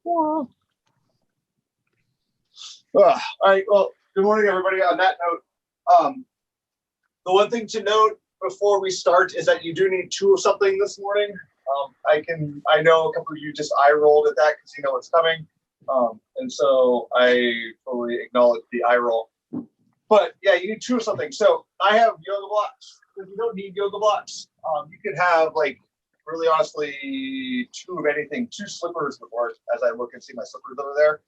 All right. Well, good morning, everybody. On that note, the one thing to note before we start is that you do need two of something this morning. I know a couple of you just eye rolled at that because you know what's coming. And so I fully acknowledge the eye roll. But yeah, you need two of something. So I have yoga blocks. If you don't need yoga blocks, you could have, like, really honestly, two of anything. Two slippers would work, as I look and see my slippers over there.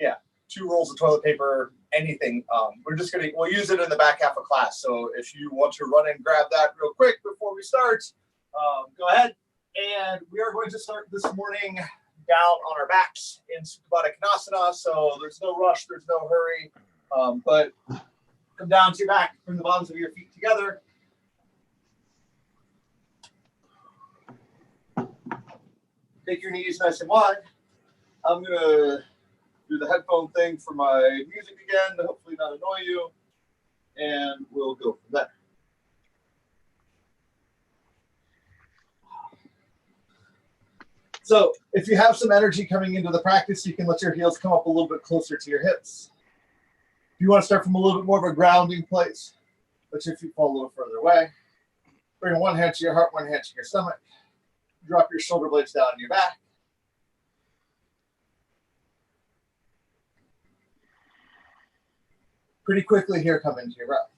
Yeah, 2 rolls of toilet paper, anything. We'll use it in the back half of class. So if you want to run and grab that real quick before we start, go ahead. And we are going to start this morning down on our backs in Astravakasana. So there's no rush, there's no hurry. But come down to your back, bring the bottoms of your feet together. Take your knees nice and wide. I'm going to do the headphone thing for my music again to hopefully not annoy you. And we'll go from there. So if you have some energy coming into the practice, you can let your heels come up a little bit closer to your hips. If you want to start from a little bit more of a grounding place, let your feet fall a little further away. Bring one hand to your heart, one hand to your stomach. Drop your shoulder blades down on your back. Pretty quickly here, come into your breath.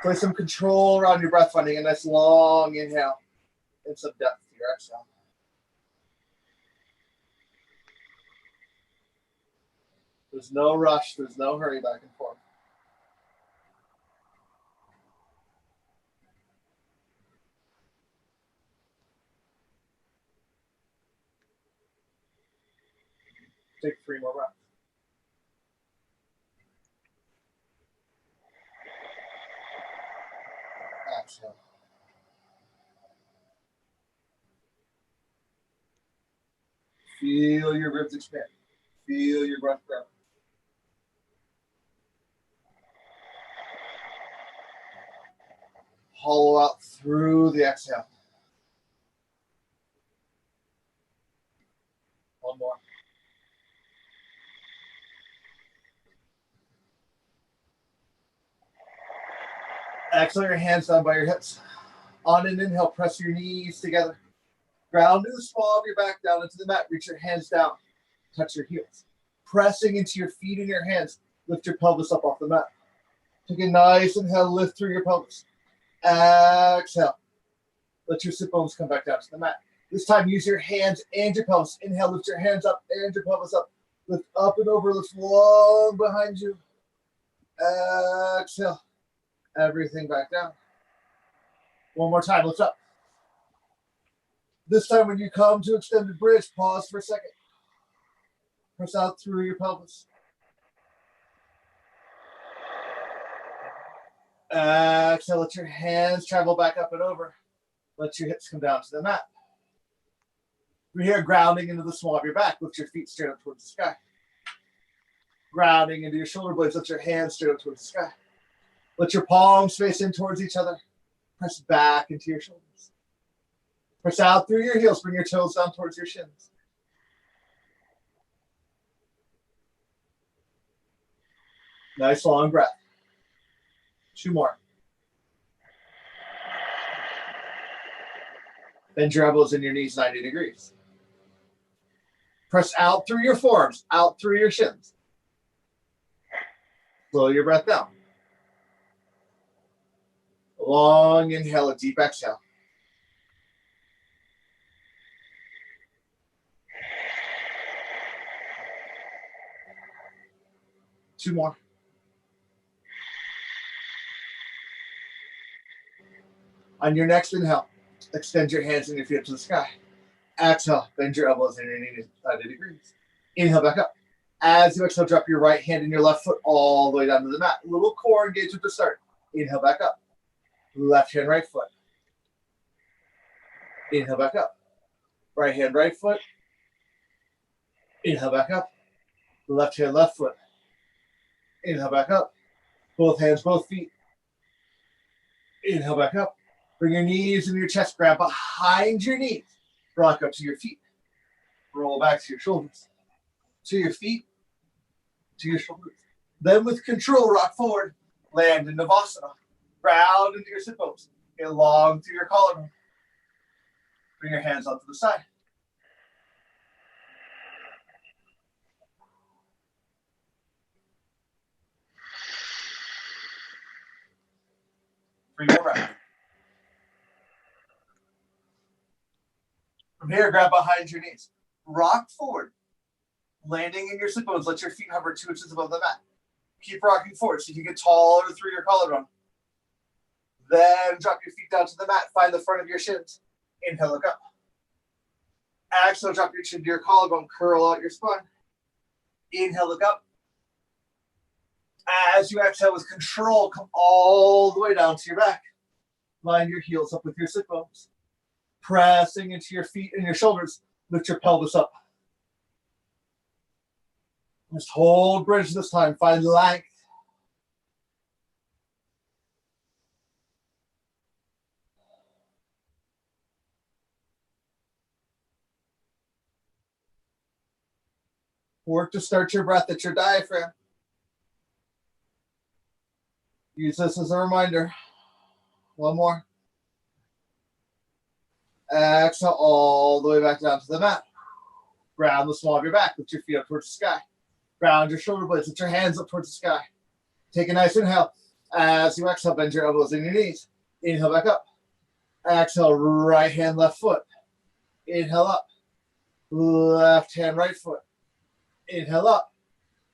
Play some control around your breath, finding a nice long inhale and some depth to your exhale. There's no rush, there's no hurry back and forth. Take 3 more breaths. Exhale. Feel your ribs expand. Feel your breath grow. Hollow out through the exhale. One more. Exhale your hands down by your hips. On an inhale, press your knees together. Ground to the small of your back, down into the mat. Reach your hands down. Touch your heels. Pressing into your feet and your hands. Lift your pelvis up off the mat. Take a nice inhale, lift through your pelvis. Exhale. Let your sit bones come back down to the mat. This time, use your hands and your pelvis. Inhale, lift your hands up and your pelvis up. Lift up and over, lift long behind you. Exhale. Everything back down. One more time, lift up. This time when you come to extended bridge, pause for a second. Press out through your pelvis. Exhale, let your hands travel back up and over. Let your hips come down to the mat. We're here grounding into the small of your back. Lift your feet straight up towards the sky. Grounding into your shoulder blades. Let your hands straight up towards the sky. Let your palms face in towards each other. Press back into your shoulders. Press out through your heels. Bring your toes down towards your shins. Nice long breath. 2 more. Bend your elbows and your knees 90 degrees. Press out through your forearms, out through your shins. Slow your breath down. Long inhale, a deep exhale. Two more. On your next inhale, extend your hands and your feet up to the sky. Exhale, bend your elbows and your knees 90 degrees. Inhale back up. As you exhale, drop your right hand and your left foot all the way down to the mat. A little core engagement to start. Inhale back up. Left hand, right foot. Inhale back up. Right hand, right foot. Inhale back up. Left hand, left foot. Inhale back up. Both hands, both feet. Inhale back up. Bring your knees and your chest, grab behind your knees. Rock up to your feet. Roll back to your shoulders. To your feet, to your shoulders. Then with control, rock forward. Land in Navasana. Ground into your sit bones. Get long through your collarbone. Bring your hands out to the side. Bring your breath. From here, grab behind your knees. Rock forward. Landing in your sit bones. Let your feet hover 2 inches above the mat. Keep rocking forward so you can get taller through your collarbone. Then drop your feet down to the mat. Find the front of your shins. Inhale, look up. Exhale, drop your chin to your collarbone. Curl out your spine. Inhale, look up. As you exhale with control, come all the way down to your back. Line your heels up with your sit bones. Pressing into your feet and your shoulders. Lift your pelvis up. Just hold bridge this time. Find length. Work to start your breath at your diaphragm. Use this as a reminder. One more. Exhale all the way back down to the mat. Ground the small of your back. Lift your feet up towards the sky. Ground your shoulder blades. Lift your hands up towards the sky. Take a nice inhale. As you exhale, bend your elbows in your knees. Inhale back up. Exhale, right hand, left foot. Inhale up. Left hand, right foot. Inhale up.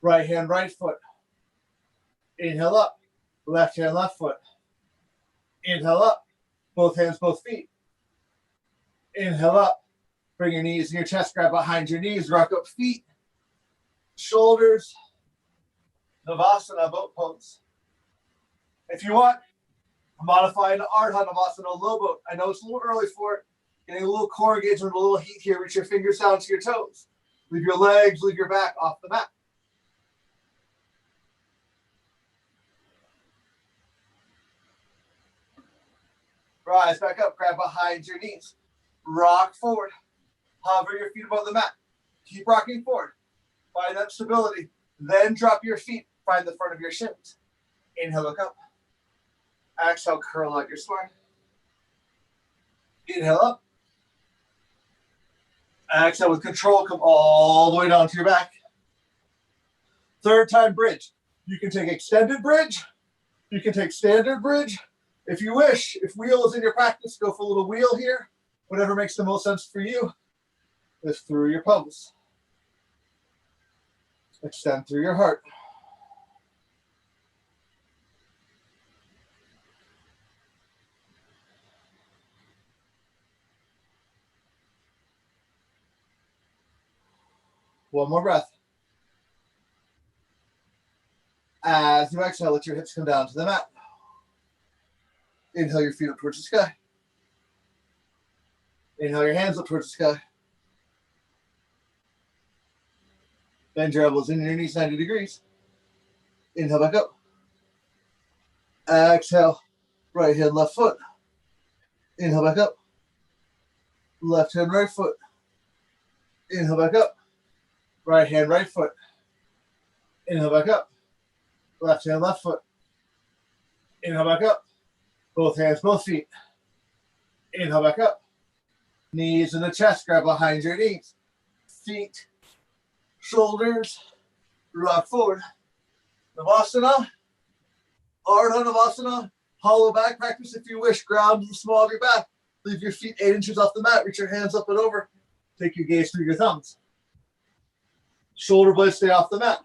Right hand, right foot. Inhale up. Left hand, left foot. Inhale up. Both hands, both feet. Inhale up. Bring your knees and your chest. Grab behind your knees. Rock up feet. Shoulders. Navasana, boat pose. If you want, modify into Ardha Navasana, low boat. I know it's a little early for it. Getting a little core engagement, a little heat here. Reach your fingers down to your toes. Leave your legs, leave your back off the mat. Rise back up, grab behind your knees. Rock forward. Hover your feet above the mat. Keep rocking forward. Find that stability. Then drop your feet. Find the front of your shins. Inhale, look up. Exhale, curl out your spine. Inhale up. Exhale with control. Come all the way down to your back. Third time bridge. You can take extended bridge. You can take standard bridge. If you wish, if wheel is in your practice, go for a little wheel here. Whatever makes the most sense for you. Lift through your pelvis. Extend through your heart. One more breath. As you exhale, let your hips come down to the mat. Inhale your feet up towards the sky. Inhale your hands up towards the sky. Bend your elbows in your knees 90 degrees. Inhale back up. Exhale. Right hand, left foot. Inhale back up. Left hand, right foot. Inhale back up. Right hand, right foot. Inhale back up. Left hand, left foot. Inhale back up. Both hands, both feet. Inhale back up. Knees in the chest. Grab behind your knees. Feet, shoulders, rock forward. Navasana. Ardha Navasana. Hollow back practice if you wish. Ground to the small of your back. Leave your feet 8 inches off the mat. Reach your hands up and over. Take your gaze through your thumbs. Shoulder blades stay off the mat.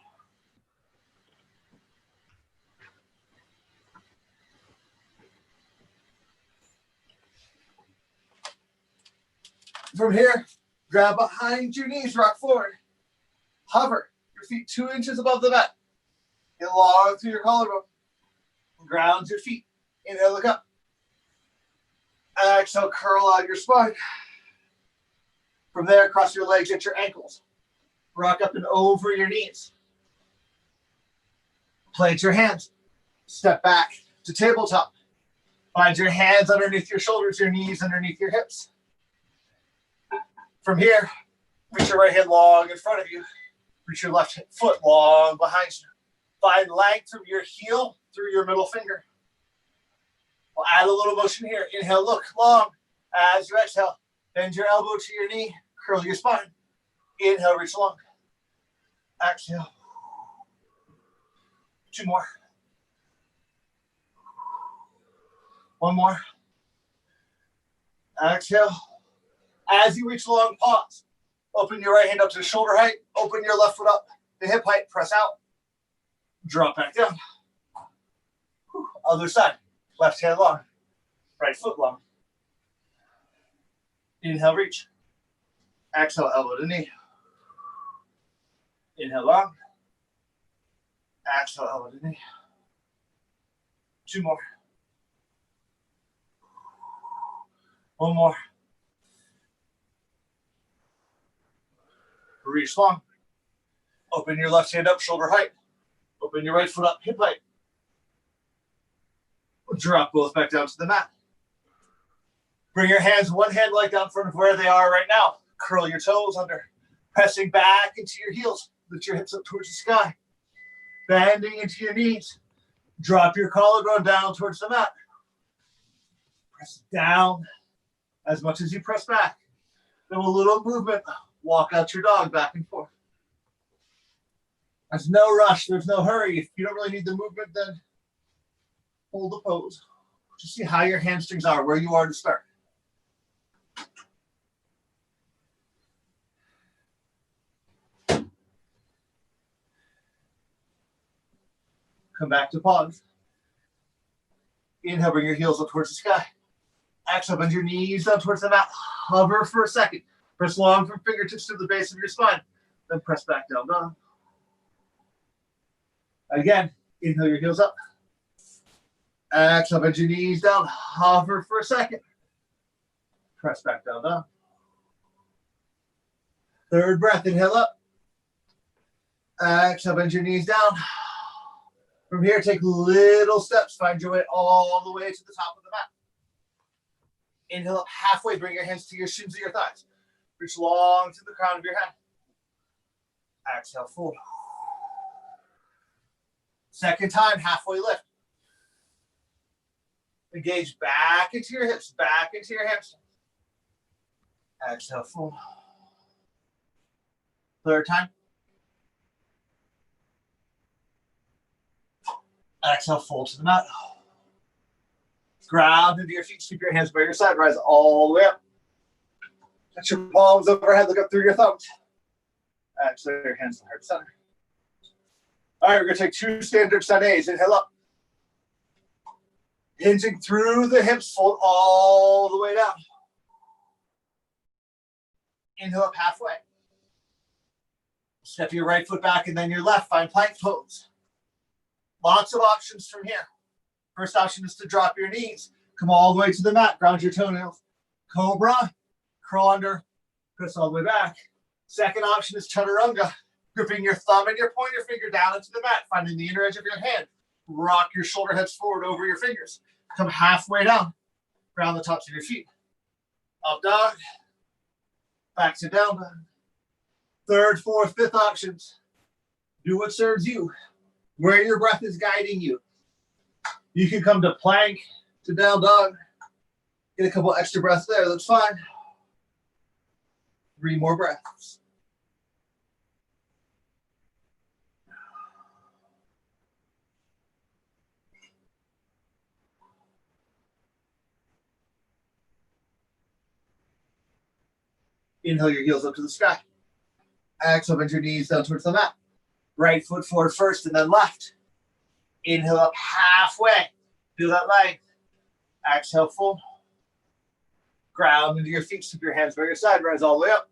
From here, grab behind your knees, rock forward. Hover your feet 2 inches above the mat. Get long through your collarbone. Ground your feet. Inhale, look up. Exhale, curl out your spine. From there, cross your legs at your ankles. Rock up and over your knees. Plant your hands. Step back to tabletop. Find your hands underneath your shoulders, your knees underneath your hips. From here, reach your right hand long in front of you. Reach your left foot long behind you. Find length from your heel through your middle finger. We'll add a little motion here. Inhale, look long. As you exhale, bend your elbow to your knee. Curl your spine. Inhale, reach long. Exhale. 2 more. 1 more. Exhale. As you reach long, pause. Open your right hand up to the shoulder height. Open your left foot up to hip height. Press out. Drop back down. Other side. Left hand long. Right foot long. Inhale, reach. Exhale, elbow to knee. Inhale, long. Exhale, elbow to knee. 2 more. 1 more. Reach long. Open your left hand up, shoulder height. Open your right foot up, hip height. Drop both back down to the mat. Bring your hands, one hand leg down in front of where they are right now. Curl your toes under. Pressing back into your heels. Lift your hips up towards the sky. Bending into your knees. Drop your collarbone down towards the mat. Press down as much as you press back. Then a little movement. Walk out your dog back and forth. There's no rush. There's no hurry. If you don't really need the movement, then hold the pose. Just see how your hamstrings are, where you are to start. Come back to pause. Inhale, bring your heels up towards the sky. Exhale, bend your knees down towards the mat. Hover for a second. Press long from fingertips to the base of your spine. Then press back down, down. Again, inhale your heels up. Exhale, bend your knees down. Hover for a second. Press back down, down. Third breath, inhale up. Exhale, bend your knees down. From here, take little steps. Find your way all the way to the top of the mat. Inhale up halfway. Bring your hands to your shins or your thighs. Reach long to the crown of your head. Exhale, fold. Second time, halfway lift. Engage back into your hips, back into your hamstrings. Exhale, fold. Third time. Exhale, fold to the mat. Ground into your feet. Keep your hands by your side. Rise all the way up. Touch your palms overhead. Look up through your thumbs. Exhale, your hands to heart center. All right, we're going to take 2 standard sanes. Inhale up. Hinging through the hips, fold all the way down. Inhale up halfway. Step your right foot back and then your left. Find plank pose. Lots of options from here. First option is to drop your knees. Come all the way to the mat. Ground your toenails. Cobra. Curl under. Press all the way back. Second option is chaturanga. Gripping your thumb and your pointer finger down into the mat. Finding the inner edge of your hand. Rock your shoulder heads forward over your fingers. Come halfway down. Ground the tops of your feet. Up dog. Back to down dog. Third, fourth, fifth options. Do what serves you. Where your breath is guiding you. You can come to plank, to down dog. Get a couple extra breaths there. That's fine. 3 more breaths. Inhale your heels up to the sky. Exhale, bend your knees down towards the mat. Right foot forward first and then left. Inhale up halfway. Feel that length. Exhale, full. Ground into your feet. Keep your hands by your side. Rise all the way up.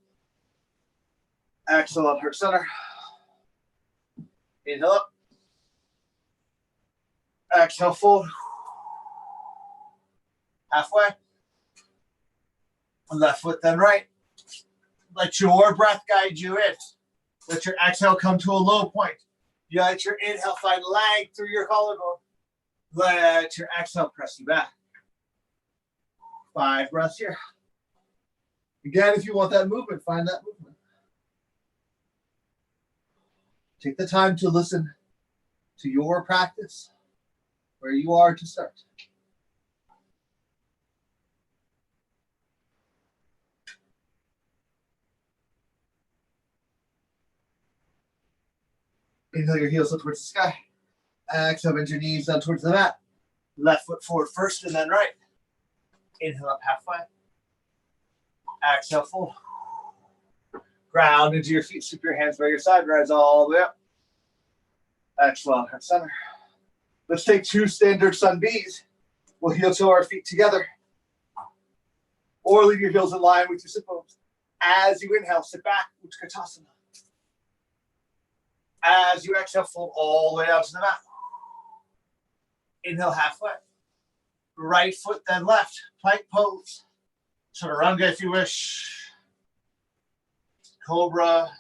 Exhale up, heart center. Inhale up. Exhale, full. Halfway. Left foot, then right. Let your breath guide you in. Let your exhale come to a low point. You let your inhale find length through your collarbone. Let your exhale press you back. 5 breaths here. Again, if you want that movement, find that movement. Take the time to listen to your practice, where you are to start. Inhale your heels up towards the sky. Exhale, bend your knees down towards the mat. Left foot forward first and then right. Inhale up halfway. Exhale, full. Ground into your feet. Sweep your hands by your side. Rise all the way up. Exhale, heart center. Let's take 2 standard sun Bs. We'll heel toe our feet together. Or leave your heels in line with your sit bones. As you inhale, sit back, Utkatasana. As you exhale, fold all the way out to the mat. Inhale halfway. Right foot, then left. Plank pose. Chaturanga if you wish. Cobra.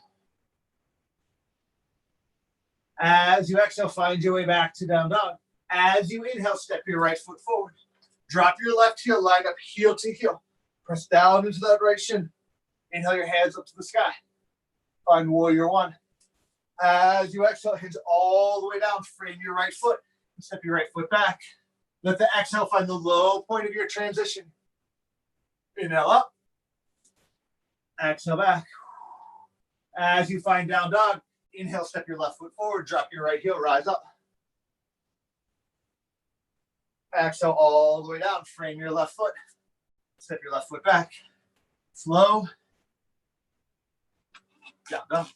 As you exhale, find your way back to down dog. As you inhale, step your right foot forward. Drop your left heel, line up heel to heel. Press down into that right shin. Inhale your hands up to the sky. Find warrior 1. As you exhale, hinge all the way down. Frame your right foot. Step your right foot back. Let the exhale find the low point of your transition. Inhale up. Exhale back. As you find down dog, inhale, step your left foot forward. Drop your right heel, rise up. Exhale all the way down. Frame your left foot. Step your left foot back. Slow. Down dog.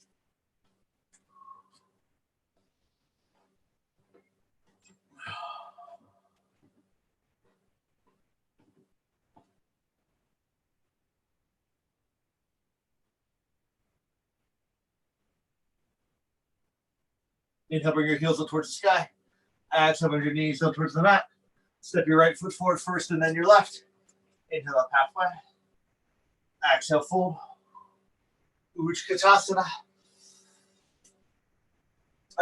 Inhale, bring your heels up towards the sky. Exhale, bring your knees up towards the mat. Step your right foot forward first and then your left. Inhale up halfway. Exhale, fold. Utkatasana.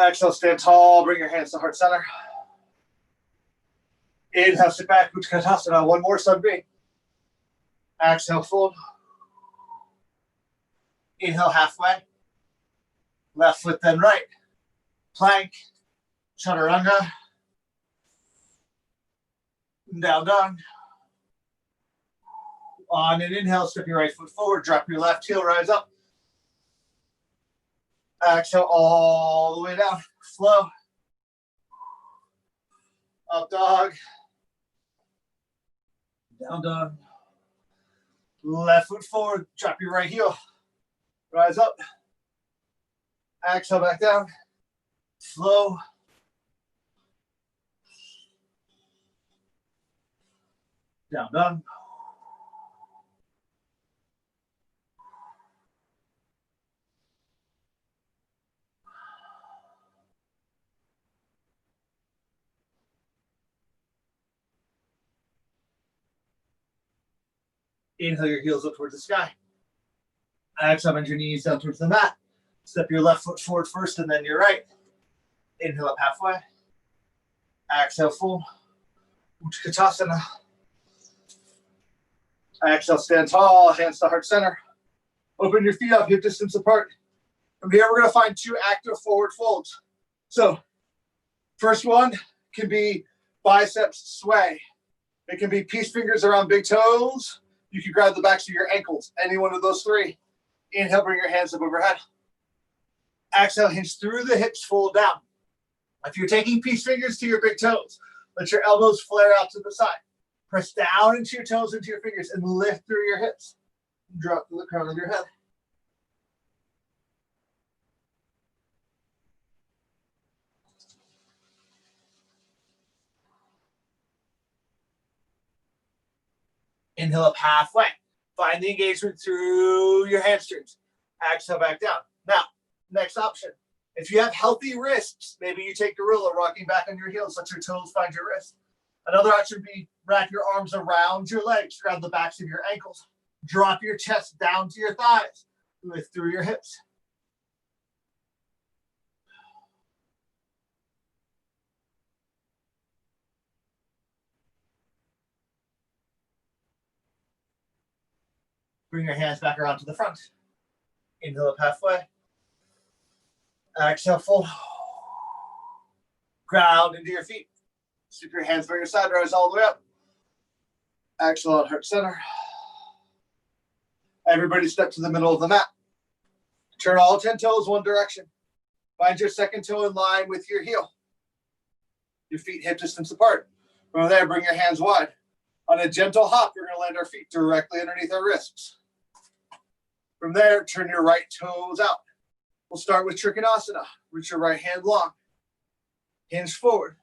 Exhale, stand tall. Bring your hands to heart center. Inhale, sit back. Utkatasana. 1 more, sun B. Exhale, fold. Inhale, halfway. Left foot, then right. Plank. Chaturanga. Down dog. On an inhale, step your right foot forward. Drop your left heel, rise up. Exhale all the way down. Flow. Up dog. Down dog. Left foot forward. Drop your right heel. Rise up. Exhale back down. Flow. Down dog. Inhale your heels up towards the sky. Exhale, bend your knees down towards the mat. Step your left foot forward first and then your right. Inhale up halfway. Exhale, full. Utkatasana. Exhale, stand tall, hands to heart center. Open your feet up, hip distance apart. From here, we're going to find 2 active forward folds. So, first one can be biceps sway. It can be peace fingers around big toes. You can grab the backs of your ankles, any one of those 3. Inhale, bring your hands up overhead. Exhale, hinge through the hips, fold down. If you're taking peace fingers to your big toes, let your elbows flare out to the side. Press down into your toes, into your fingers, and lift through your hips. Drop to the crown of your head. Inhale up halfway. Find the engagement through your hamstrings. Exhale back down. Now, next option. If you have healthy wrists, maybe you take gorilla, rocking back on your heels, let your toes find your wrist. Another option would be wrap your arms around your legs, grab the backs of your ankles. Drop your chest down to your thighs. Lift through your hips. Bring your hands back around to the front. Inhale up halfway. Exhale, fold. Ground into your feet. Sweep your hands by your side, rise all the way up. Exhale out, heart center. Everybody step to the middle of the mat. Turn all 10 toes one direction. Find your second toe in line with your heel. Your feet hip distance apart. From there, bring your hands wide. On a gentle hop, we're going to land our feet directly underneath our wrists. From there, turn your right toes out. We'll start with Trikonasana. Reach your right hand long. Hinge forward.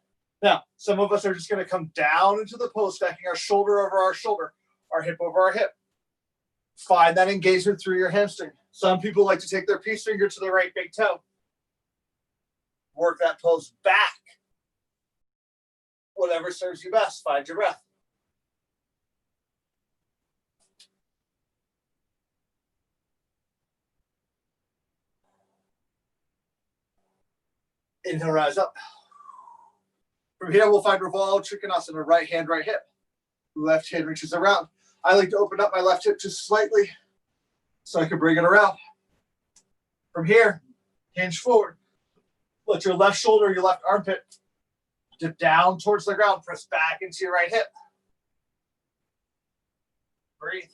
Now, some of us are just going to come down into the pose, stacking our shoulder over our shoulder, our hip over our hip. Find that engagement through your hamstring. Some people like to take their peace finger to the right big toe. Work that pose back. Whatever serves you best. Find your breath. Inhale, rise up. From here, we'll find revolved Trikonasana, right hand, right hip. Left hand reaches around. I like to open up my left hip just slightly so I can bring it around. From here, hinge forward. Let your left shoulder, your left armpit dip down towards the ground. Press back into your right hip. Breathe.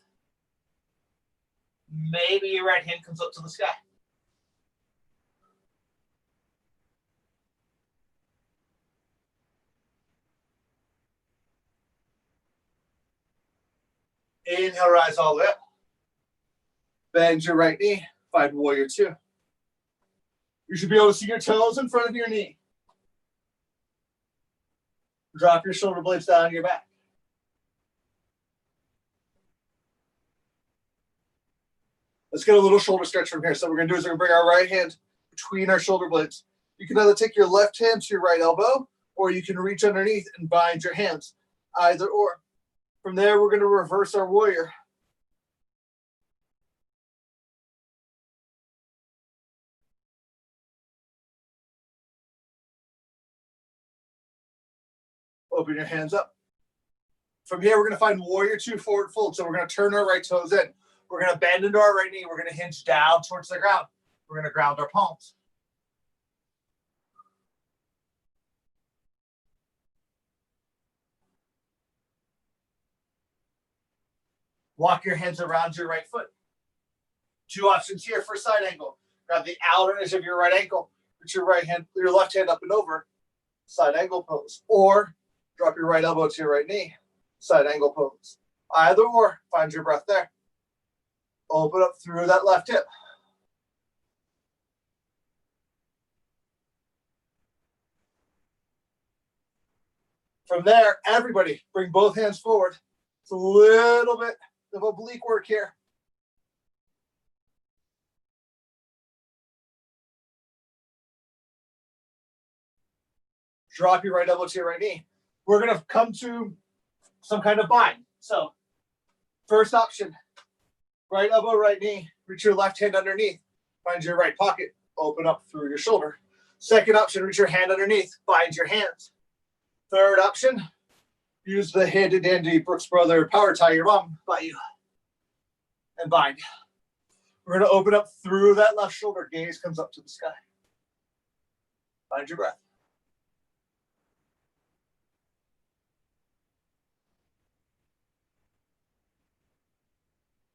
Maybe your right hand comes up to the sky. Inhale, rise all the way up. Bend your right knee. Find warrior two. You should be able to see your toes in front of your knee. Drop your shoulder blades down on your back. Let's get a little shoulder stretch from here. So what we're going to do is we're going to bring our right hand between our shoulder blades. You can either take your left hand to your right elbow, or you can reach underneath and bind your hands. Either or. From there, we're going to reverse our warrior. Open your hands up. From here, we're going to find warrior two forward fold. So we're going to turn our right toes in. We're going to bend into our right knee. We're going to hinge down towards the ground. We're going to ground our palms. Walk your hands around your right foot. Two options here for side angle. Grab the outer edge of your right ankle. Put your left hand up and over. Side angle pose. Or drop your right elbow to your right knee. Side angle pose. Either or. Find your breath there. Open up through that left hip. From there, everybody bring both hands forward. It's a little bit of oblique work here. Drop your right elbow to your right knee. We're going to come to some kind of bind. So first option, right elbow, right knee. Reach your left hand underneath. Find your right pocket. Open up through your shoulder. Second option, reach your hand underneath. Bind your hands. Third option, use the handy dandy Brooks Brother power tie your mom by you. And bind. We're going to open up through that left shoulder. Gaze comes up to the sky. Find your breath.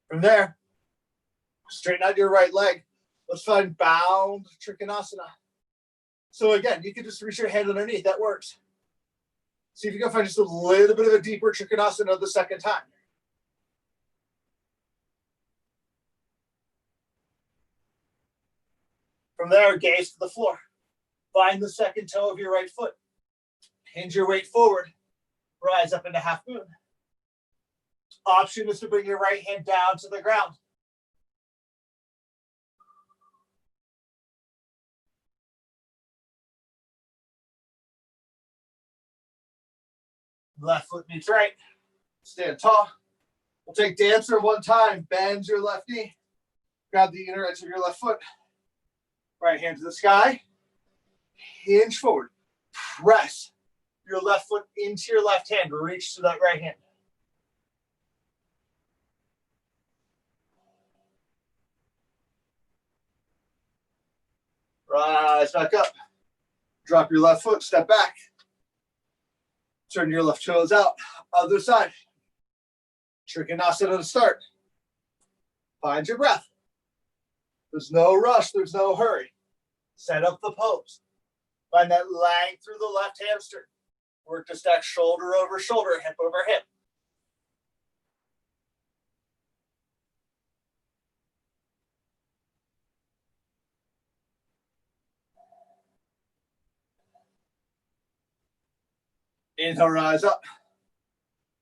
From there, straighten out your right leg. Let's find bound Trikonasana. So again, you can just reach your hand underneath. That works. See if you can find just a little bit of a deeper Trikonasana the second time. From there, gaze to the floor. Find the second toe of your right foot. Hinge your weight forward. Rise up into half moon. Option is to bring your right hand down to the ground. Left foot meets right. Stand tall. We'll take dancer one time. Bend your left knee. Grab the inner edge of your left foot. Right hand to the sky. Hinge forward. Press your left foot into your left hand. Reach to that right hand. Rise back up. Drop your left foot, step back. Turn your left toes out. Other side. Trikonasana to start. Find your breath. There's no rush, there's no hurry. Set up the pose. Find that length through the left hamstring. Work to stack shoulder over shoulder, hip over hip. Inhale, rise up.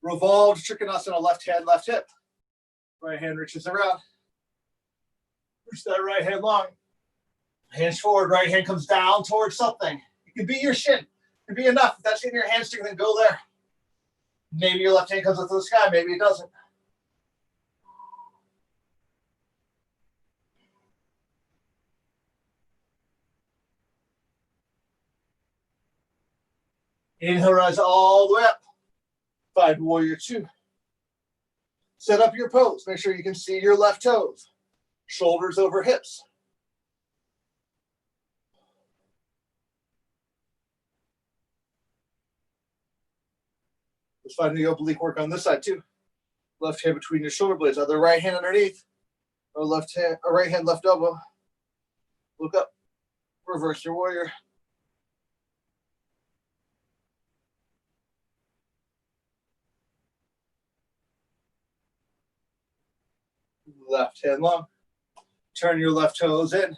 Revolved Trikonasana, left hand, left hip. Right hand reaches around. Push that right hand long. Hands forward, right hand comes down towards something. It could be your shin. It could be enough. If that's in your hamstring, then go there. Maybe your left hand comes up to the sky, maybe it doesn't. Inhale, rise all the way up. Find warrior two. Set up your pose. Make sure you can see your left toes. Shoulders over hips. Let's find the oblique work on this side too. Left hand between your shoulder blades. Other right hand underneath. Or left hand, or right hand, left elbow. Look up. Reverse your warrior. Left hand long. Turn your left toes in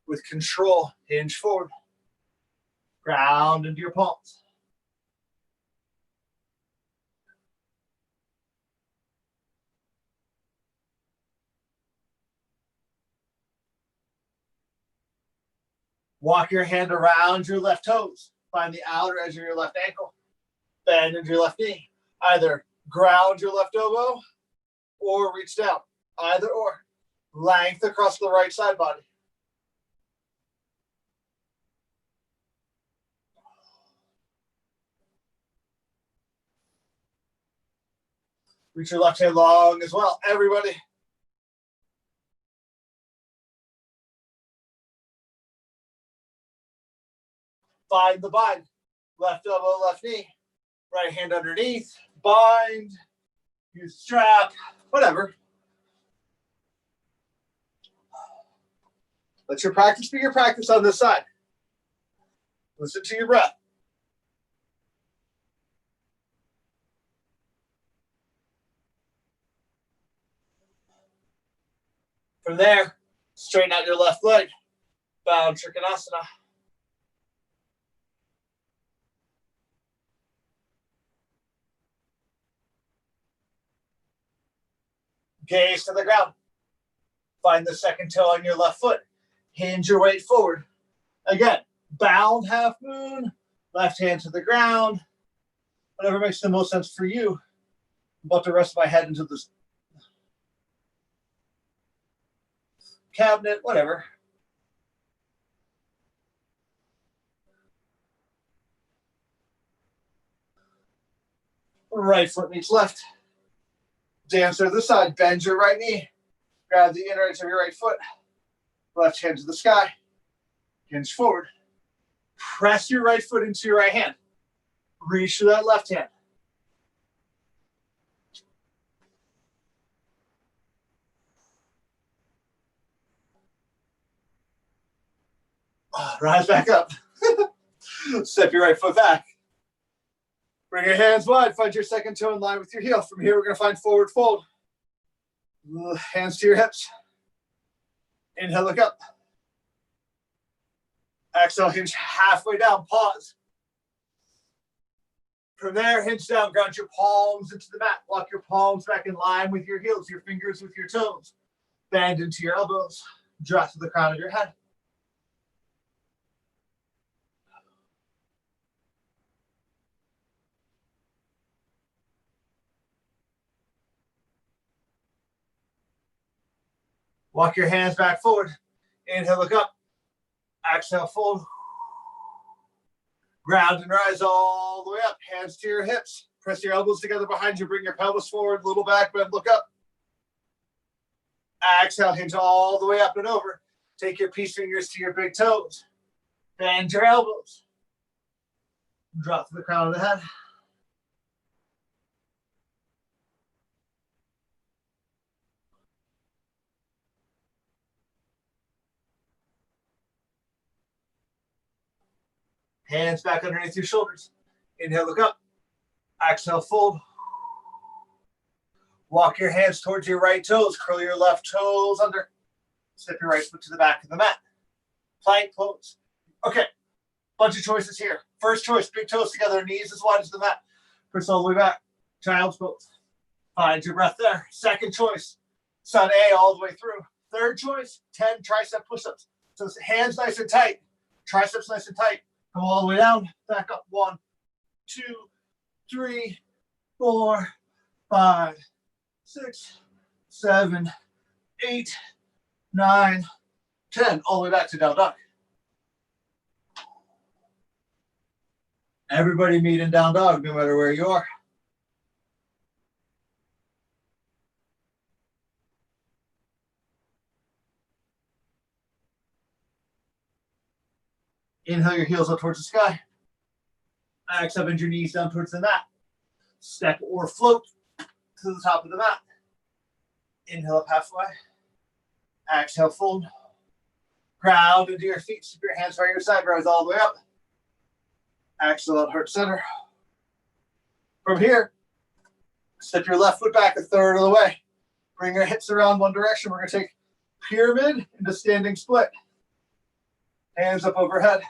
with control. Hinge forward. Ground into your palms. Walk your hand around your left toes. Find the outer edge of your left ankle. Bend into your left knee. Either ground your left elbow or reach down. Either or. Length across the right side body. Reach your left hand long as well. Everybody. Find the bind. Left elbow, left knee. Right hand underneath. Bind. Use strap. Whatever. Let your practice be your practice on this side. Listen to your breath. From there, straighten out your left leg. Bound Trikonasana. Gaze to the ground. Find the second toe on your left foot. Hinge your weight forward. Again, bound half moon, left hand to the ground. Whatever makes the most sense for you. I'm about to rest my head into this cabinet, whatever. Right foot meets left. Dance to the side. Bend your right knee. Grab the inner edge of your right foot. Left hand to the sky. Hinge forward. Press your right foot into your right hand. Reach for that left hand. Rise back up. Step your right foot back. Bring your hands wide. Find your second toe in line with your heel. From here, we're going to find forward fold. Hands to your hips. Inhale, look up. Exhale, hinge halfway down. Pause. From there, hinge down. Ground your palms into the mat. Walk your palms back in line with your heels, your fingers with your toes. Bend into your elbows. Drop to the crown of your head. Walk your hands back forward. Inhale, look up. Exhale, fold. Ground and rise all the way up. Hands to your hips. Press your elbows together behind you. Bring your pelvis forward. Little back bend. Look up. Exhale, hinge all the way up and over. Take your peace fingers to your big toes. Bend your elbows. Drop to the crown of the head. Hands back underneath your shoulders. Inhale, look up. Exhale, fold. Walk your hands towards your right toes. Curl your left toes under. Step your right foot to the back of the mat. Plank pose. Okay, bunch of choices here. First choice, big toes together, knees as wide as the mat. Press all the way back. Child's pose. Find your breath there. Second choice, sun A all the way through. Third choice, 10 tricep push-ups. So hands nice and tight, triceps nice and tight. Come all the way down, back up. 1, 2, 3, 4, 5, 6, 7, 8, 9, 10. All the way back to down dog. Everybody meet in down dog, no matter where you are. Inhale your heels up towards the sky. Exhale, bend your knees down towards the mat. Step or float to the top of the mat. Inhale up halfway. Exhale, fold. Ground into your feet. Keep your hands by your side. Rise all the way up. Exhale out, heart center. From here, step your left foot back a third of the way. Bring your hips around one direction. We're going to take pyramid into standing split. Hands up overhead.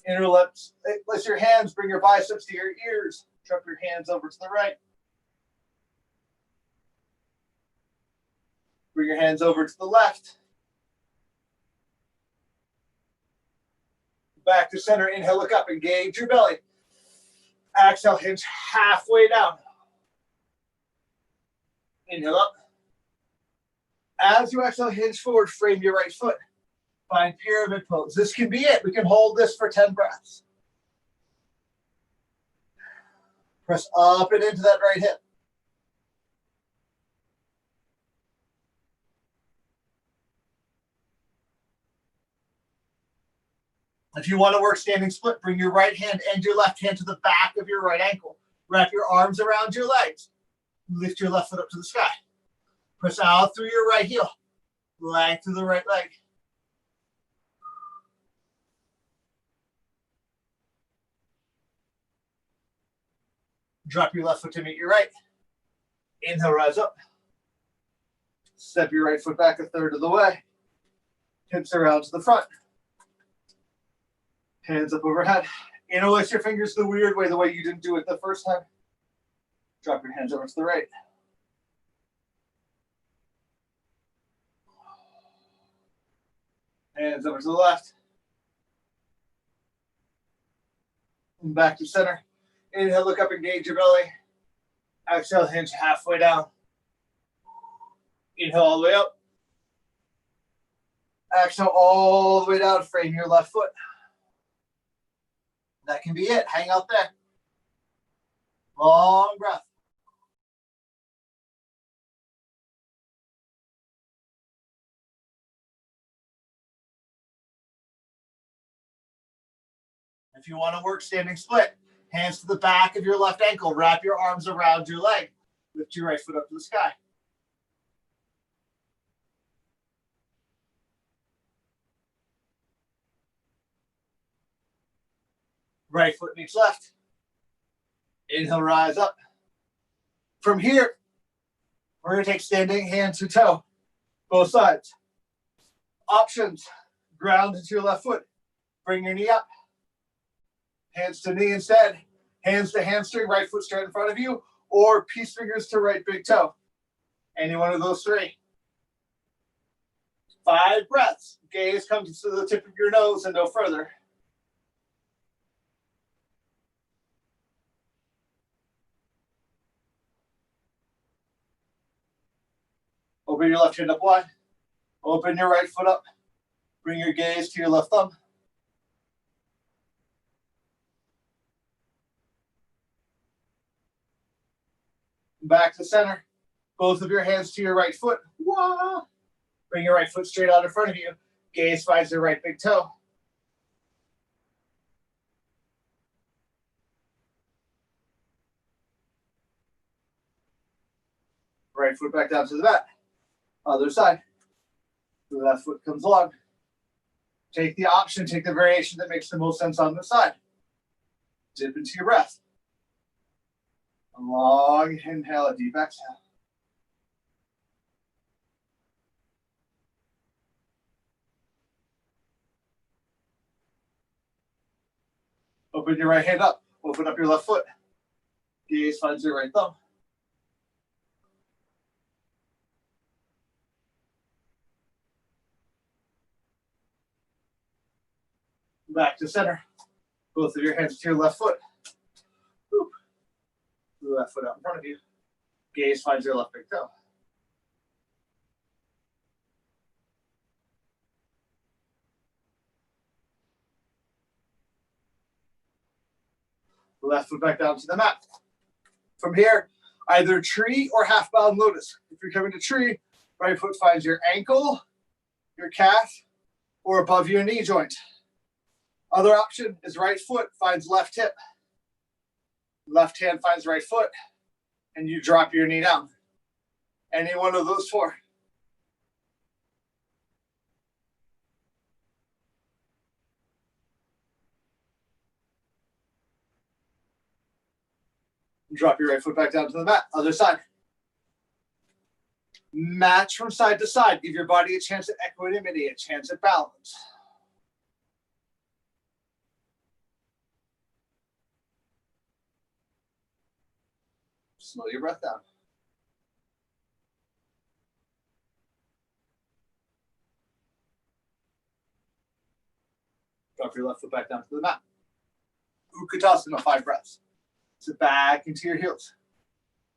Interlace your hands. Bring your biceps to your ears. Drop your hands over to the right. Bring your hands over to the left. Back to center. Inhale, look up. Engage your belly. Exhale, hinge halfway down. Inhale up. As you exhale, hinge forward. Frame your right foot. Find pyramid pose. This can be it. We can hold this for 10 breaths. Press up and into that right hip. If you want to work standing split, bring your right hand and your left hand to the back of your right ankle. Wrap your arms around your legs. Lift your left foot up to the sky. Press out through your right heel. Length through the right leg. Drop your left foot to meet your right. Inhale, rise up. Step your right foot back a third of the way. Hips around to the front. Hands up overhead. Interlace your fingers the weird way, the way you didn't do it the first time. Drop your hands over to the right. Hands over to the left. And back to center. Inhale, look up, engage your belly. Exhale, hinge halfway down. Inhale all the way up. Exhale all the way down. Frame your left foot. That can be it. Hang out there. Long breath. If you want to work standing split, hands to the back of your left ankle. Wrap your arms around your leg. Lift your right foot up to the sky. Right foot meets left. Inhale, rise up. From here, we're going to take standing hand to toe, both sides. Options, ground into your left foot. Bring your knee up. Hands to knee instead. Hands to hamstring, right foot straight in front of you, or peace fingers to right big toe. Any one of those three. 5 breaths. Gaze comes to the tip of your nose and no further. Open your left hand up wide. Open your right foot up. Bring your gaze to your left thumb. Back to center. Both of your hands to your right foot. Wah! Bring your right foot straight out in front of you. Gaze finds your right big toe. right foot back down to the mat. Other side. The left foot comes along. Take the option, take the variation that makes the most sense on the side. Dip into your breath. A long inhale, a deep exhale. Open your right hand up. Open up your left foot. Gaze finds your right thumb. Back to center. Both of your hands to your left foot. Whoop. The left foot out in front of you. Gaze finds your left big toe. Left foot back down to the mat. From here, either tree or half bound lotus. If you're coming to tree, right foot finds your ankle, your calf, or above your knee joint. Other option is right foot finds left hip. Left hand finds right foot, and you drop your knee down. Any one of those four. Drop your right foot back down to the mat. Other side. Match from side to side. Give your body a chance at equanimity, a chance at balance. Slow your breath down. Drop your left foot back down to the mat. Utkatasana, 5 breaths. Sit back into your heels.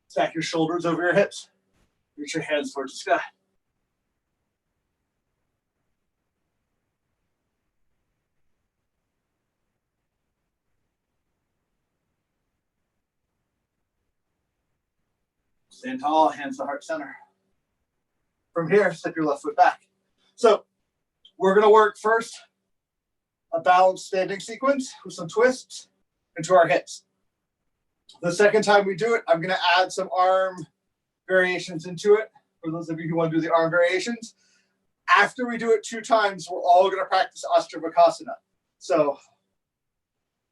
Stack your shoulders over your hips. Reach your hands towards the sky. Stand tall, hands to heart center. From here, step your left foot back. So we're going to work first a balanced standing sequence with some twists into our hips. The second time we do it, I'm going to add some arm variations into it. For those of you who want to do the arm variations, after we do it 2 times, we're all going to practice astravakasana. So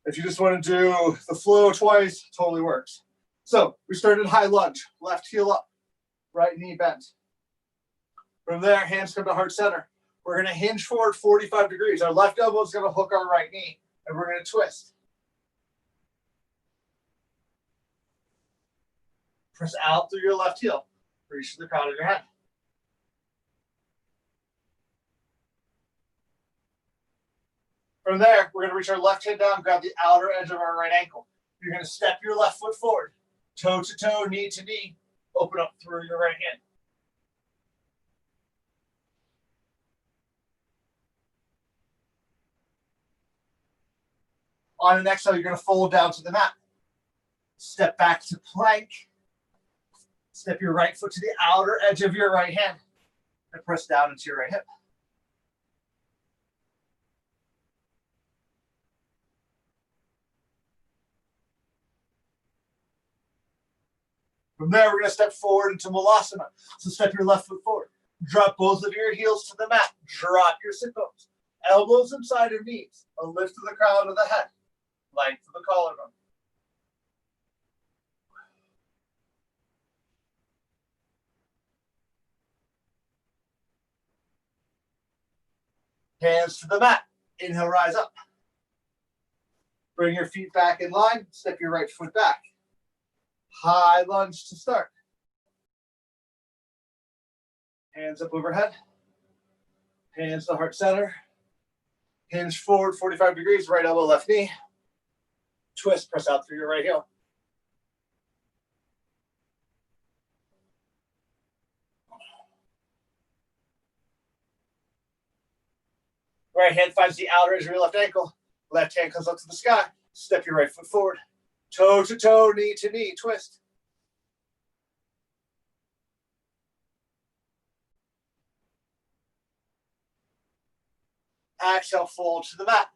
if you just want to do the flow twice, totally works. So we started high lunge, left heel up, right knee bent. From there, hands come to heart center. We're going to hinge forward 45 degrees. Our left elbow is going to hook our right knee, and we're going to twist. Press out through your left heel. Reach to the crown of your head. From there, we're going to reach our left hand down, grab the outer edge of our right ankle. You're going to step your left foot forward, toe to toe, knee to knee, open up through your right hand. On an exhale, you're going to fold down to the mat. Step back to plank. Step your right foot to the outer edge of your right hand and press down into your right hip. From there, we're going to step forward into malasana. So step your left foot forward. Drop both of your heels to the mat. Drop your sit bones. Elbows inside your knees. A lift to the crown of the head. Length of the collarbone. Hands to the mat. Inhale, rise up. Bring your feet back in line. Step your right foot back. High lunge to start. Hands up overhead. Hands to heart center. Hinge forward 45 degrees. Right elbow, left knee. Twist, press out through your right heel. Right hand finds the outer edge of your left ankle. Left hand comes up to the sky. Step your right foot forward. Toe to toe, knee to knee, twist. Exhale, fold to the mat.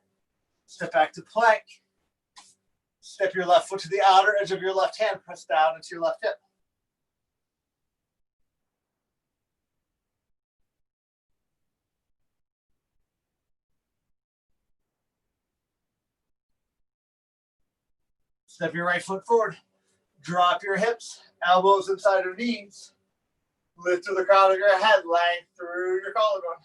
Step back to plank. Step your left foot to the outer edge of your left hand. Press down into your left hip. Step your right foot forward. Drop your hips, elbows inside your knees. Lift to the crown of your head, length through your collarbone.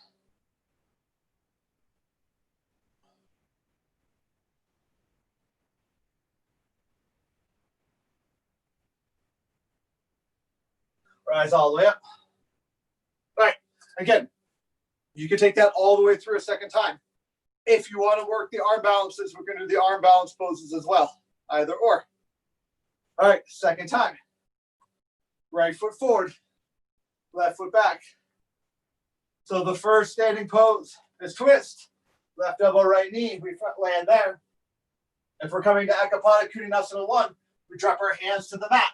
Rise all the way up. All right, again, you can take that all the way through a second time. If you want to work the arm balances, we're going to do the arm balance poses as well, either or. All right, second time. Right foot forward, left foot back. So the first standing pose is twist. Left elbow, right knee, we land there. If we're coming to Ekapada Konasana 1, we drop our hands to the mat.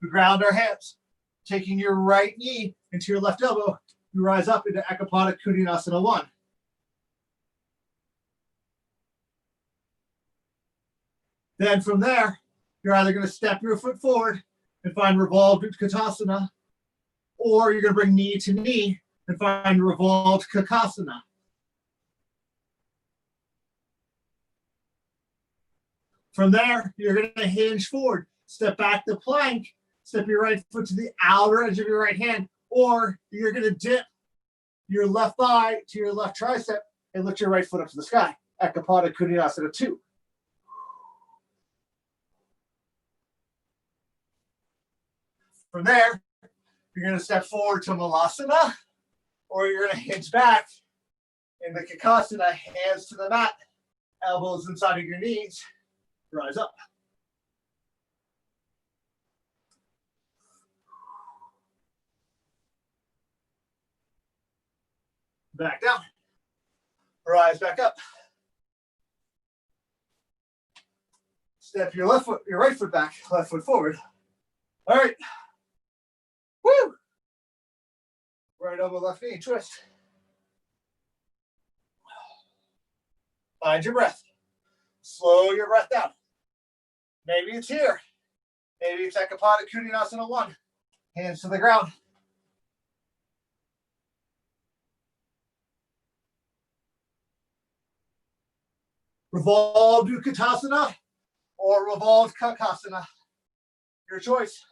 We ground our hands. Taking your right knee into your left elbow, you rise up into Ekapada Konasana 1. Then from there, you're either going to step your foot forward and find revolved Utkatasana, or you're going to bring knee to knee and find revolved Kakasana. From there, you're going to hinge forward, step back to plank, step your right foot to the outer edge of your right hand, or you're going to dip your left thigh to your left tricep and lift your right foot up to the sky. Ekapada Konasana 2. From there, you're going to step forward to Malasana, or you're going to hinge back in the Kakasana, hands to the mat, elbows inside of your knees, rise up. Back down. Rise back up. Step your right foot back, left foot forward. All right. Woo! Right elbow, left knee, twist. Find your breath. Slow your breath down. Maybe it's here. Maybe it's Ekapada Konasana 1. Hands to the ground. Revolved Utkatasana or revolved Kakasana. Your choice.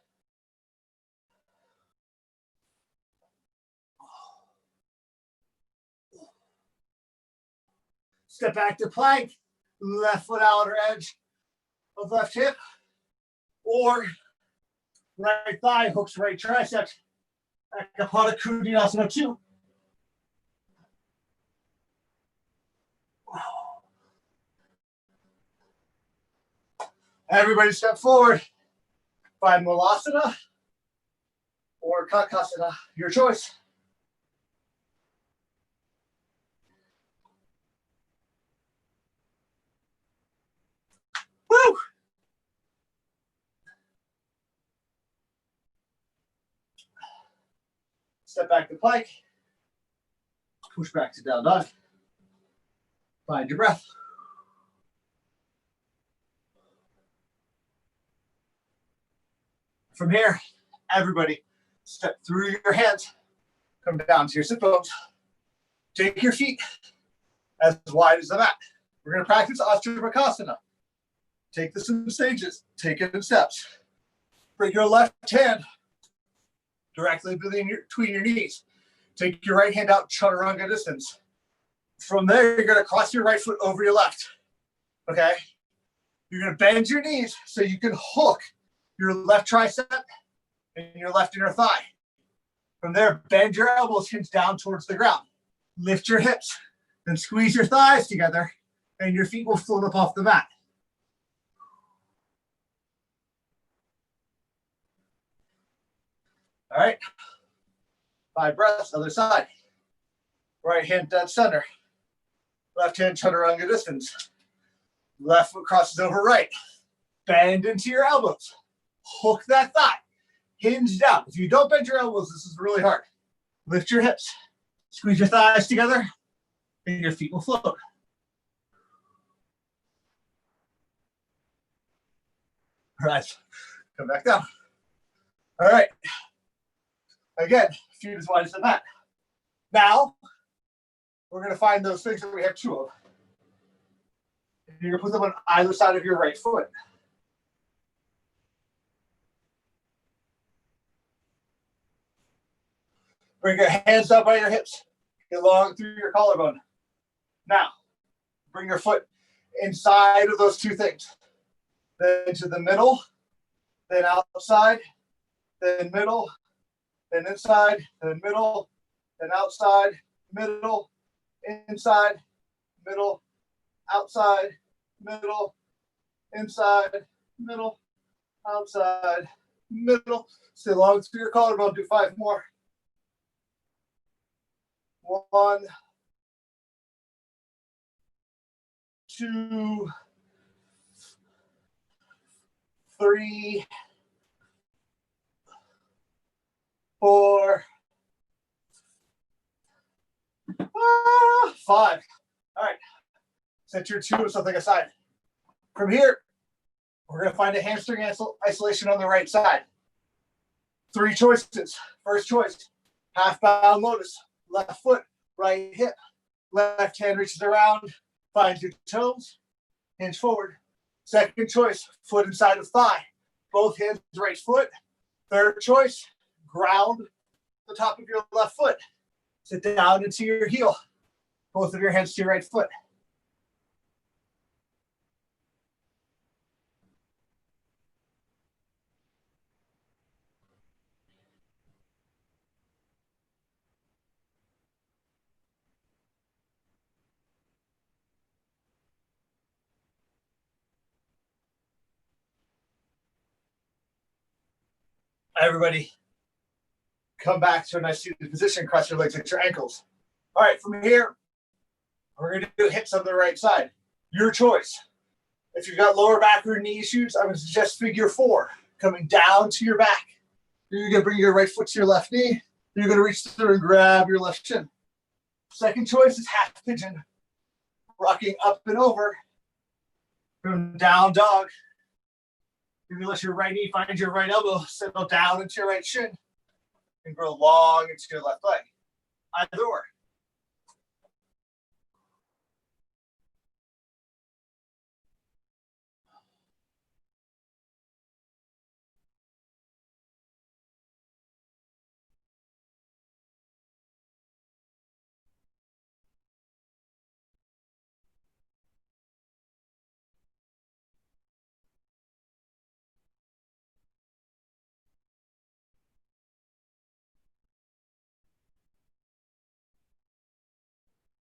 Step back to plank, left foot outer edge of left hip, or right thigh hooks right tricep. Ekapada Konasana 2. Everybody step forward. Find Malasana or Kakasana, your choice. Woo! Step back to plank. Push back to down dog. Find your breath. From here, everybody step through your hands, come down to your sit bones. Take your feet as wide as the mat. We're going to practice astravakasana. Take this in stages, take it in steps. Bring your left hand directly between your knees. Take your right hand out chaturanga distance. From there, you're going to cross your right foot over your left. Okay? You're going to bend your knees so you can hook your left tricep and your left inner thigh. From there, bend your elbows, hinge down towards the ground. Lift your hips, then squeeze your thighs together, and your feet will float up off the mat. All right. 5 breaths, other side. Right hand dead center. Left hand chaturanga distance. Left foot crosses over right. Bend into your elbows. Hook that thigh. Hinge down. If you don't bend your elbows, this is really hard. Lift your hips. Squeeze your thighs together, and your feet will float. All right. Come back down. All right. Again, feet as wide as the mat. Now, we're going to find those things that we have 2 of. You're going to put them on either side of your right foot. Bring your hands up by your hips. Get long through your collarbone. Now, bring your foot inside of those two things. Then to the middle, then outside, then middle, then inside, then middle, then outside, middle, inside, middle, outside, middle, inside, middle, outside, middle. Stay long through your collarbone. Do 5 more. 1, 2, 3, 4, 5. All right. Set your 2 of something aside. From here, we're going to find a hamstring isolation on the right side. 3 choices. First choice, half bound lotus. Left foot, right hip. Left hand reaches around, finds your toes, hinge forward. Second choice, foot inside of thigh. Both hands raise foot. Third choice, ground the top of your left foot. Sit down into your heel. Both of your hands to your right foot. Everybody, come back to a nice seated position. Cross your legs at your ankles. All right, from here, we're going to do hips on the right side. Your choice. If you've got lower back or knee issues, I would suggest figure 4, coming down to your back. You're going to bring your right foot to your left knee. You're going to reach through and grab your left shin. Second choice is half pigeon, rocking up and over from down dog. You're going to let your right knee find your right elbow, settle down into your right shin, and grow long into your left leg. Either or.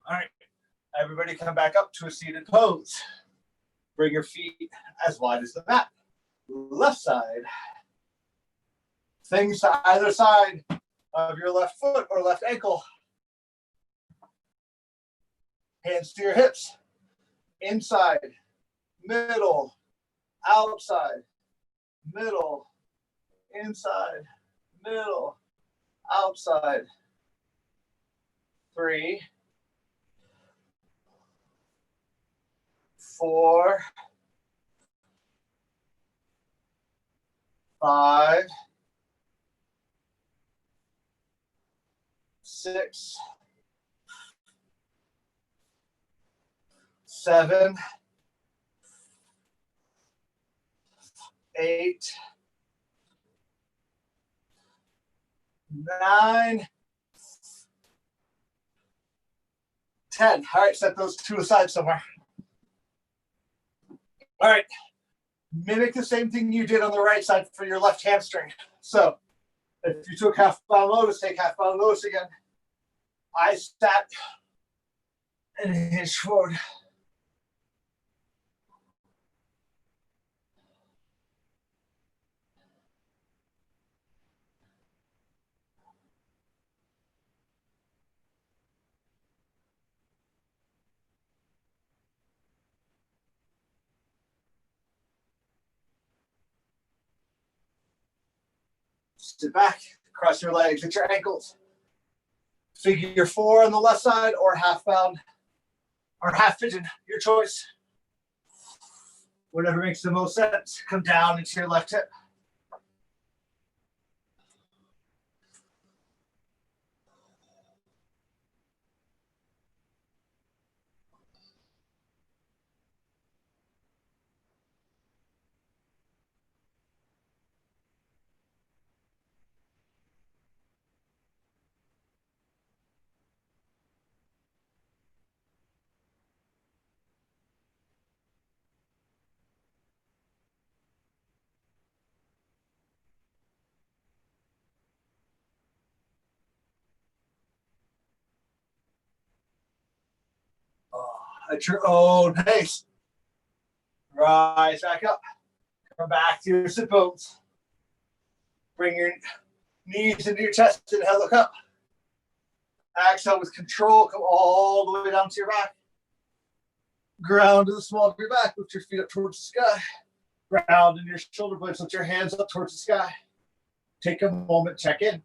All right, everybody come back up to a seated pose. Bring your feet as wide as the mat. Left side. Things to either side of your left foot or left ankle. Hands to your hips. Inside, middle, outside, middle, inside, middle, outside. 3, 4, 5, 6, 7, 8, 9, 10. All right, set those 2 aside somewhere. All right, mimic the same thing you did on the right side for your left hamstring. So if you took half bound lotus, take half bound lotus again. I sat and hinge forward. Sit back, cross your legs at your ankles. Figure 4 on the left side or half bound or half pigeon, your choice. Whatever makes the most sense. Come down into your left hip. at your own pace. Rise back up. Come back to your sit bones. Bring your knees into your chest. Inhale, look up. Exhale with control. Come all the way down to your back. Ground to the small of your back. Lift your feet up towards the sky. Ground in your shoulder blades. Lift your hands up towards the sky. Take a moment, check in.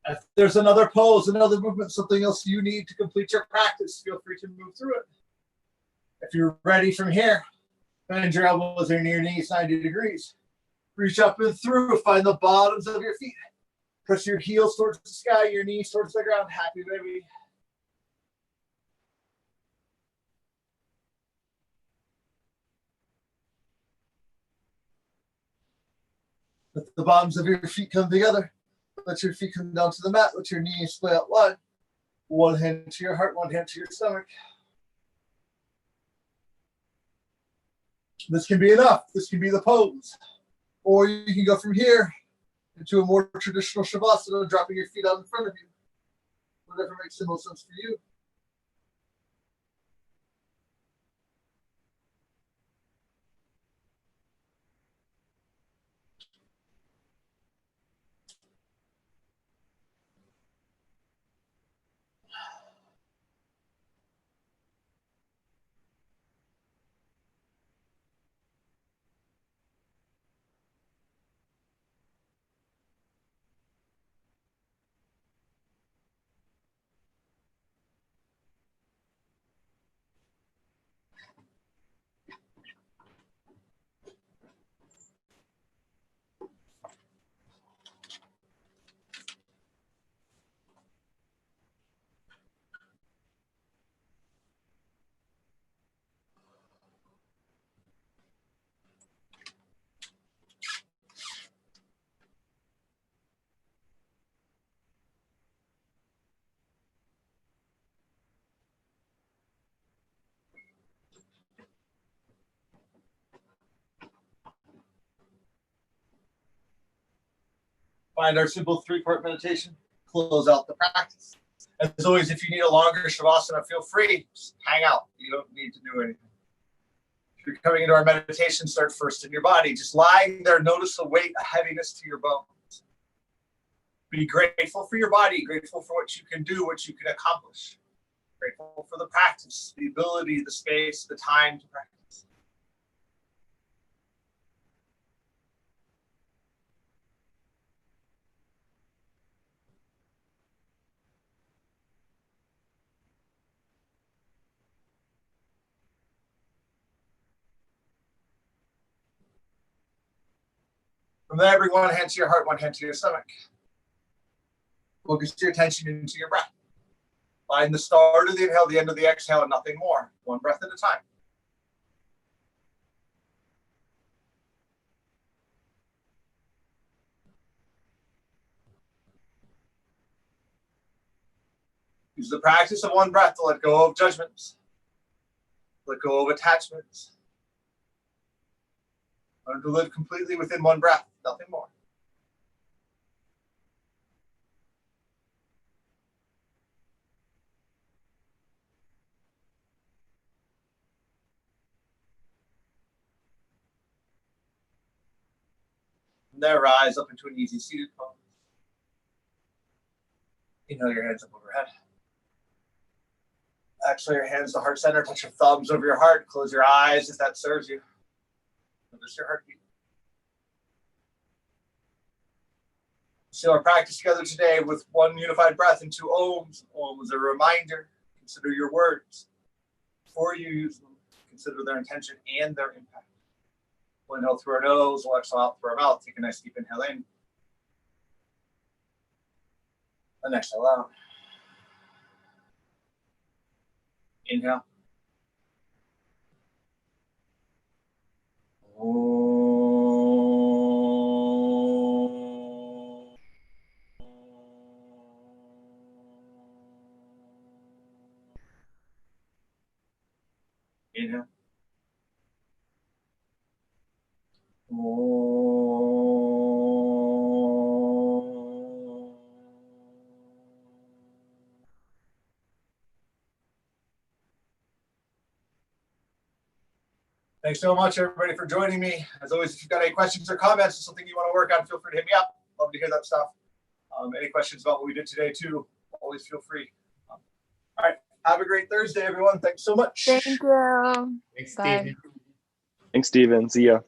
If there's another pose, another movement, something else you need to complete your practice, feel free to move through it. If you're ready from here, bend your elbows or your knees 90 degrees. Reach up and through. Find the bottoms of your feet. Press your heels towards the sky, your knees towards the ground. Happy baby. Let the bottoms of your feet come together. Let your feet come down to the mat. Let your knees splay out wide. One hand to your heart, one hand to your stomach. This can be enough. This can be the pose. Or you can go from here into a more traditional shavasana, dropping your feet out in front of you. Whatever makes the most sense for you. Find our simple 3-part meditation. Close out the practice. As always, if you need a longer shavasana, feel free. Just hang out. You don't need to do anything. If you're coming into our meditation, start first in your body. Just lying there, notice the weight, a heaviness to your bones. Be grateful for your body, grateful for what you can do, what you can accomplish. Grateful for the practice, the ability, the space, the time to practice. From there, bring one hand to your heart, one hand to your stomach. Focus your attention into your breath. Find the start of the inhale, the end of the exhale, and nothing more. One breath at a time. Use the practice of one breath to let go of judgments. Let go of attachments. Learn to live completely within one breath, nothing more. From there, rise up into an easy seated pose. Inhale your hands up overhead. Exhale your hands to heart center. Touch your thumbs over your heart. Close your eyes if that serves you. Notice your heartbeat. So our practice together today with one unified breath and 2 ohms. Om is a reminder. Consider your words. Before you use them, consider their intention and their impact. We'll inhale through our nose. We'll exhale out through our mouth. Take a nice deep inhale in. And exhale out. Inhale. Inhale. Thanks so much, everybody, for joining me. As always, if you've got any questions or comments or something you want to work on, feel free to hit me up. Love to hear that stuff. Any questions about what we did today, too, always feel free. All right. Have a great Thursday, everyone. Thanks so much. Thank you. Thanks, Bye. Steven. Thanks, Steven. See ya.